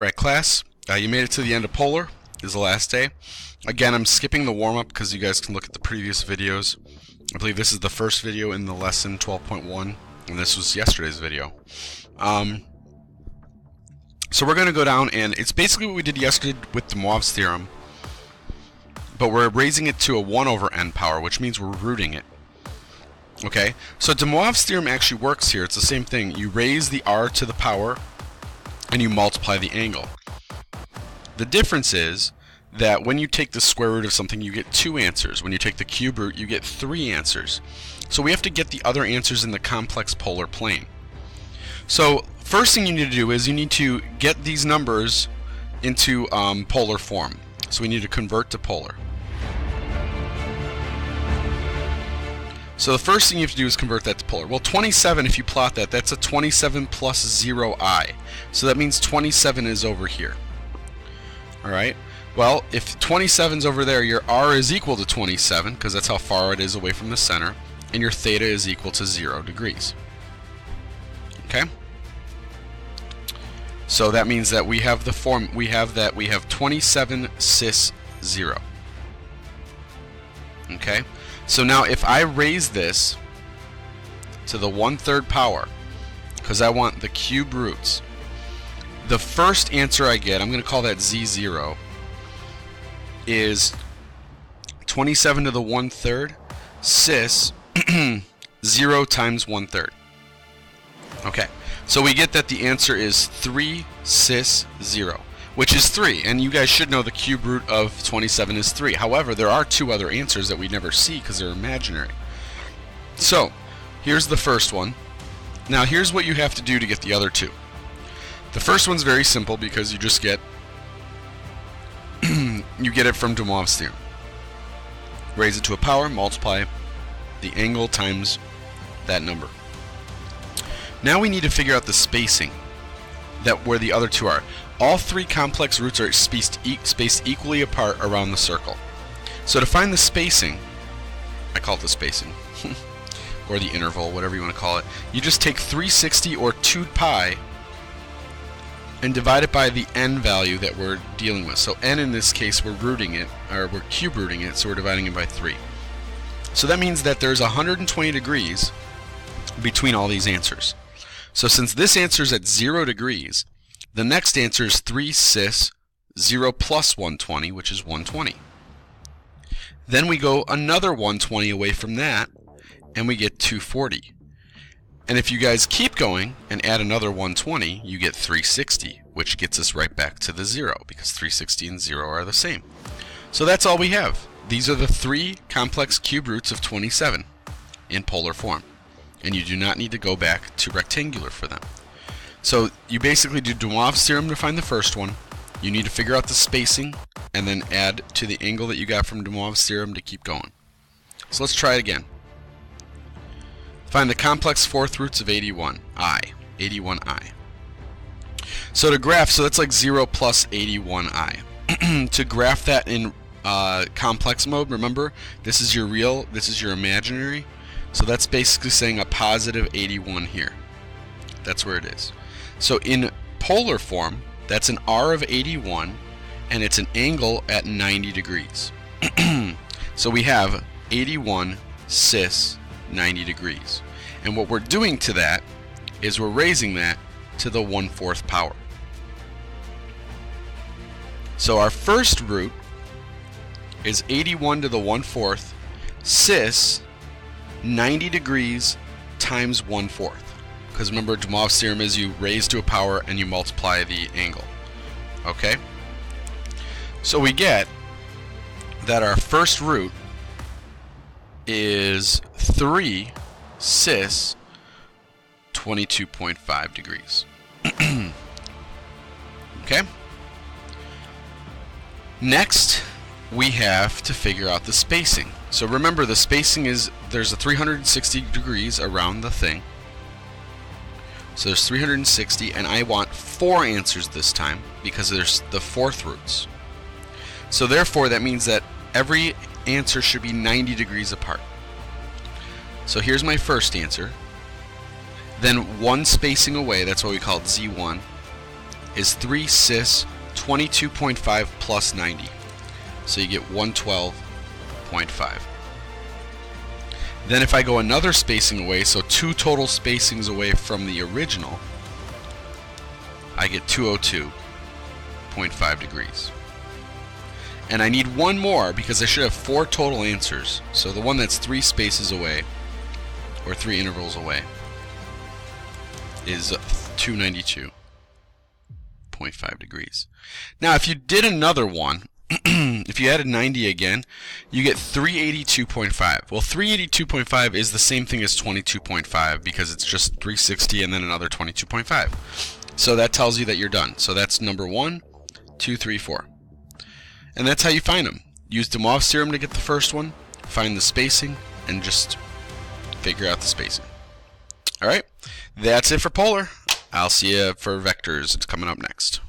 Right, class, you made it to the end of Polar. This is the last day. Again, I'm skipping the warm-up because you guys can look at the previous videos. I believe this is the first video in the lesson 12.1, and this was yesterday's video. So we're going to go down, and it's basically what we did yesterday with de Moivre's theorem, but we're raising it to a 1 over n power, which means we're rooting it. Okay, so de Moivre's theorem actually works here. It's the same thing. You raise the r to the power, and you multiply the angle. The difference is that when you take the square root of something, you get 2 answers. When you take the cube root, you get 3 answers. So we have to get the other answers in the complex polar plane. So first thing you need to do is you need to get these numbers into polar form. So we need to convert to polar. So the first thing you have to do is convert that to polar. Well, 27, if you plot that, that's a 27 plus 0i. So that means 27 is over here. Alright? Well, if 27 is over there, your r is equal to 27, because that's how far it is away from the center, and your theta is equal to 0 degrees. Okay? So that means that we have the form, we have 27 cis 0. Okay? So now if I raise this to the 1/3 power, because I want the cube roots, the first answer I get, I'm going to call that z0, is 27 to the 1/3 cis 0 times 1/3. Okay, so we get that the answer is 3 cis 0, which is 3, and you guys should know the cube root of 27 is 3. However, there are 2 other answers that we never see because they're imaginary. So, here's the first one. Now here's what you have to do to get the other 2. The first one's very simple because you just get you get it from de Moivre's theorem. Raise it to a power, multiply the angle times that number. Now we need to figure out the spacing that where the other 2 are. All 3 complex roots are spaced equally apart around the circle. So to find the spacing, I call it the spacing, or the interval, whatever you want to call it, you just take 360 or 2 pi and divide it by the n value that we're dealing with. So n in this case, we're rooting it, or we're cube rooting it, so we're dividing it by 3. So that means that there's 120 degrees between all these answers. So since this answer is at 0 degrees, the next answer is 3 cis 0 plus 120, which is 120. Then we go another 120 away from that, and we get 240. And if you guys keep going and add another 120, you get 360, which gets us right back to the 0, because 360 and 0 are the same. So that's all we have. These are the 3 complex cube roots of 27 in polar form. And you do not need to go back to rectangular for them. So you basically do de Moivre's theorem to find the first one. You need to figure out the spacing and then add to the angle that you got from de Moivre's theorem to keep going. So let's try it again. Find the complex fourth roots of 81i. 81i. So to graph, so that's like 0 plus 81i. To graph that in complex mode, remember, this is your real, this is your imaginary. So that's basically saying a positive 81 here. That's where it is. So in polar form, that's an r of 81, and it's an angle at 90 degrees. So we have 81 cis 90 degrees. And what we're doing to that is we're raising that to the 1/4 power. So our first root is 81 to the 1/4 cis 90 degrees times 1/4. Because remember, de Moivre's theorem is you raise to a power and you multiply the angle. Okay? So we get that our first root is 3 cis 22.5 degrees. Okay? Next, we have to figure out the spacing. So remember, the spacing is, there's a 360 degrees around the thing. So there's 360, and I want 4 answers this time because there's the 4th roots. So therefore, that means that every answer should be 90 degrees apart. So here's my first answer. Then 1 spacing away, that's what we call Z1. is 3 cis 22.5 plus 90. So you get 112.5. Then if I go another spacing away, so 2 total spacings away from the original, I get 202.5 degrees. And I need one more because I should have 4 total answers. So the one that's 3 spaces away, or 3 intervals away, is 292.5 degrees. Now if you did another one, if you added 90 again, you get 382.5. Well, 382.5 is the same thing as 22.5 because it's just 360 and then another 22.5. So that tells you that you're done. So that's number 1, 2, 3, 4. And that's how you find them. Use de Moivre's theorem to get the first one, find the spacing, and just figure out the spacing. Alright, that's it for polar. I'll see you for vectors. It's coming up next.